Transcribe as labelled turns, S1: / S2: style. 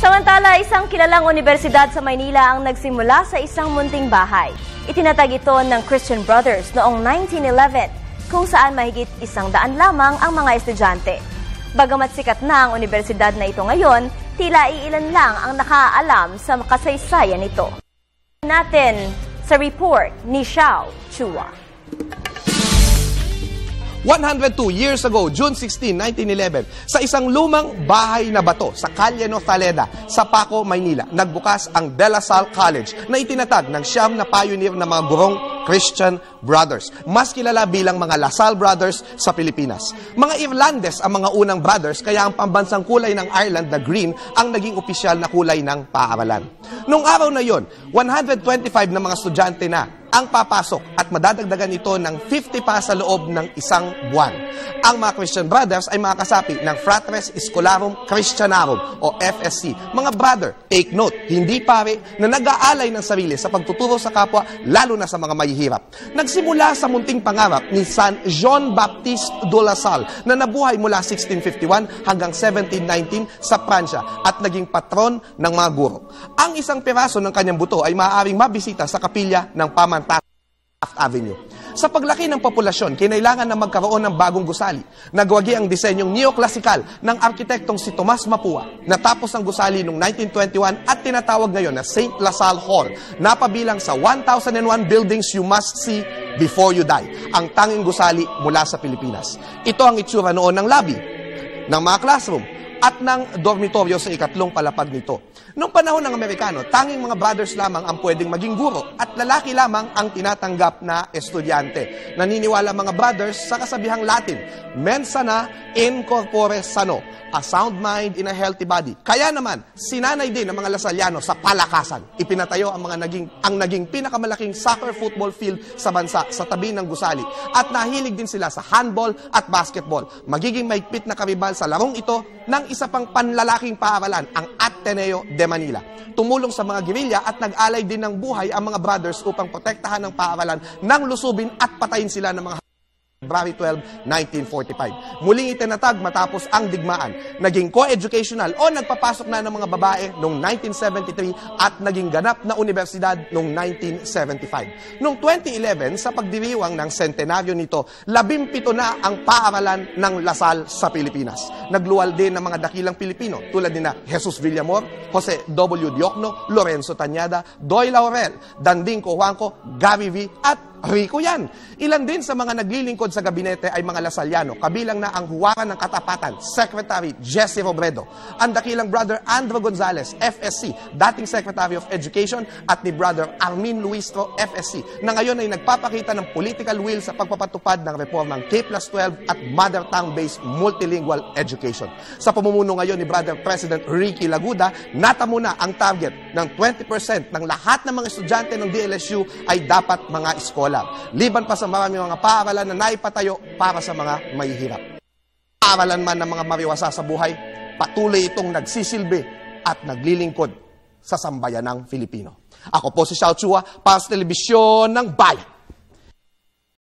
S1: Samantala, isang kilalang universidad sa Maynila ang nagsimula sa isang munting bahay. Itinatag ito ng Christian Brothers noong 1911, kung saan mahigit 100 lamang ang mga estudyante. Bagamat sikat na ang universidad na ito ngayon, tila iilan lang ang nakaalam sa kasaysayan nito. Natin sa report ni Xiao Chua.
S2: 102 years ago, June 16, 1911, sa isang lumang bahay na bato sa Calle Nozaleda, sa Paco, Maynila, nagbukas ang De La Salle College na itinatag ng siyam na pioneer na mga gurong Christian Brothers, mas kilala bilang mga La Salle Brothers sa Pilipinas. Mga Irlandes ang mga unang brothers, kaya ang pambansang kulay ng Ireland na green ang naging opisyal na kulay ng paaralan. Noong araw na yon, 125 na mga estudyante na ang papasok at madadagdagan ito ng 50 pa sa loob ng isang buwan. Ang mga Christian Brothers ay mga kasapi ng Fratres Scholarum Christianarum o FSC. Mga brother, take note, hindi pare na nag-aalay ng sarili sa pagtuturo sa kapwa, lalo na sa mga mahihirap. Nagsimula sa munting pangarap ni San Jean-Baptiste de La Salle na nabuhay mula 1651 hanggang 1719 sa Pransya at naging patron ng mga guro. Ang isang piraso ng kanyang buto ay maaaring mabisita sa kapilya ng Taft Avenue. Sa paglaki ng populasyon, kinailangan na magkaroon ng bagong gusali. Nagwagi ang disenyong neoklasikal ng arkitektong si Tomas Mapua. Natapos ang gusali noong 1921 at tinatawag ngayon na St. La Salle Hall, napabilang sa 1001 buildings you must see before you die. Ang tanging gusali mula sa Pilipinas. Ito ang itsura noon ng lobby, ng mga classroom, at ng dormitoryo sa ikatlong palapag nito. Noong panahon ng Amerikano, tanging mga brothers lamang ang pwedeng maging guro at lalaki lamang ang tinatanggap na estudyante. Naniniwala mga brothers sa kasabihang Latin, mens sana in corpore sano, a sound mind in a healthy body. Kaya naman, sinanay din ng mga Lasalliano sa palakasan. Ipinatayo ang naging pinakamalaking soccer football field sa bansa sa tabi ng gusali. At nahilig din sila sa handball at basketball. Magiging maigpit na karibal sa larong ito ng isa pang panlalaking paaralan, ang Ateneo de Manila. Tumulong sa mga gerilya at nag-alay din ng buhay ang mga brothers upang protektahan ng paaralan nang lusubin at patayin sila ng mga February 12, 1945. Muling itinatag matapos ang digmaan. Naging co-educational o nagpapasok na ng mga babae noong 1973 at naging ganap na universidad noong 1975. Noong 2011, sa pagdiriwang ng sentenaryo nito, 17 na ang paaralan ng La Salle sa Pilipinas. Nagluwal din ng mga dakilang Pilipino tulad ni na Jesus Villamor, Jose W. Diokno, Lorenzo Tañada, Doy Laurel, Danding Cojuangco, Gary V. at Rico yan. Ilan din sa mga naglilingkod sa gabinete ay mga Lasalliano, kabilang na ang Huwaran ng Katapatan, Secretary Jesse Robredo, ang dakilang brother Andrew Gonzales, FSC, dating Secretary of Education, at ni brother Armin Luistro, FSC, na ngayon ay nagpapakita ng political will sa pagpapatupad ng reformang K+12 at mother tongue-based multilingual education. Sa pamumuno ngayon ni brother President Ricky Laguda, natamo na ang target ng 20% ng lahat ng mga estudyante ng DLSU ay dapat mga eskola. Liban pa sa maraming mga paaralan na naipatayo para sa mga mahihirap. Paaralan man ng mga mariwasa sa buhay, patuloy itong nagsisilbi at naglilingkod sa sambayanang Filipino. Ako po si Xiao Chua para sa Telebisyon ng Bayan.